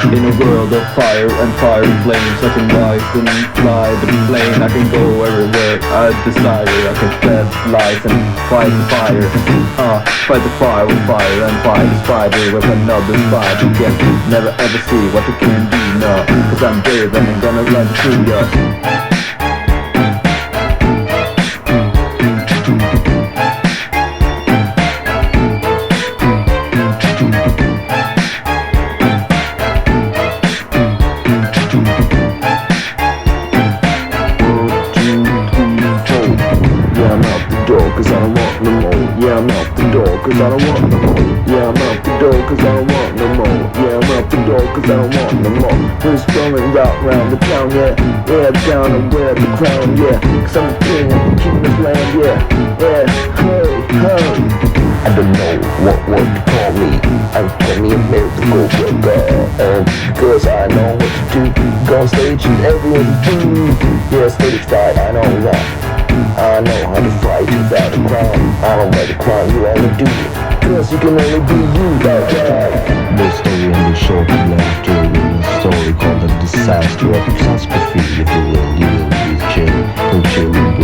In a world of fire and fiery flames, I can rise and fly the plane. I can go everywhere I desire. I can spread lies and fight the fire. Fight the fire with fire and fight the spider with another spider. You can never ever see what you can do now, 'cause I'm brave and I'm gonna run through ya. Cause I don't want no more. Yeah, I'm out the door cause I don't want no more. Yeah, I'm out the door cause I don't want no more. Yeah, I'm out the door cause I don't want no more. Who's strolling round the town, yeah. Yeah, down and wear the crown, yeah. Cause I'm the king of this land, yeah. Yeah, hey, hey. I don't know what word to call me. I'm call me a miracle worker. And cause I know what to do. Go on stage and everyone do. Yeah, stage fright, I know that. I know how to fight without a crime. I don't let a crime you only do. Cause you can only be you like that. The story and the short laughter in a story called a disaster of catastrophe. If you will be chill. Don't chill and